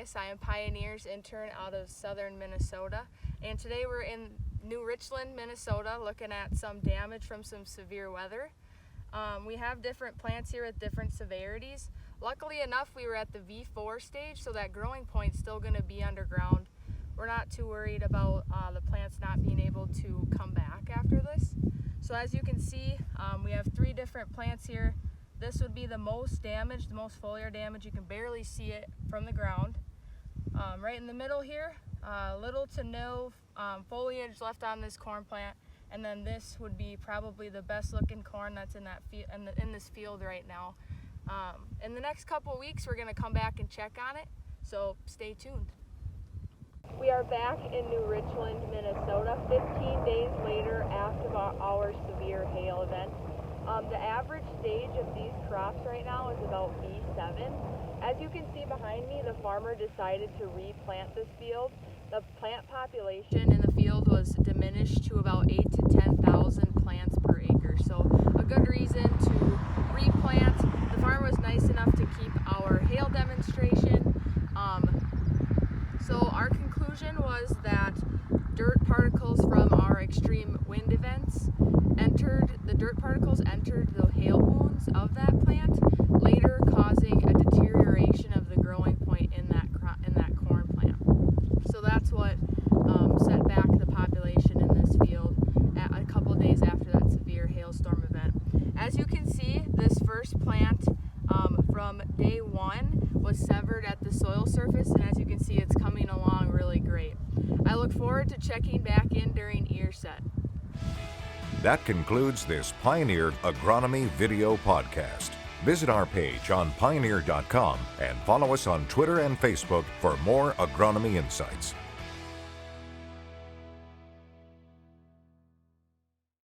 Elias. I am Pioneer's intern out of southern Minnesota, and today we're in New Richland, Minnesota, looking at some damage from some severe weather. We have different plants here at different severities. Luckily enough, we were at the V4 stage, so that growing point's still going to be underground. We're not too worried about the plants not being able to come back after this. So as you can see, we have 3 different plants here. This would be the most damaged, the most foliar damage. You can barely see it from the ground. Right in the middle here, little to no foliage left on this corn plant. And then this would be probably the best looking corn that's in that in this field right now. In the next couple weeks, we're gonna come back and check on it, so stay tuned. We are back in New Richland, Minnesota, 15 days later after our severe hail event. The average stage of these crops right now is about B7. As you can see behind me, the farmer decided to replant this field. The plant population in the field was diminished to about 8,000 to 10,000 plants per acre. So a good reason to replant. The farmer was nice enough to keep our hail demonstration. So our conclusion was that dirt particles from our extreme wind events entered the hail wounds of that plant, later causing a deterioration of the growing point in that corn plant. So that's what set back the population in this field a couple days after that severe hailstorm event. As you can see, this first plant from day 1 was severed at the soil surface, and as you can see, it's coming along really great. I look forward to checking back in during ear set. That concludes this Pioneer Agronomy video podcast. Visit our page on pioneer.com and follow us on Twitter and Facebook for more agronomy insights.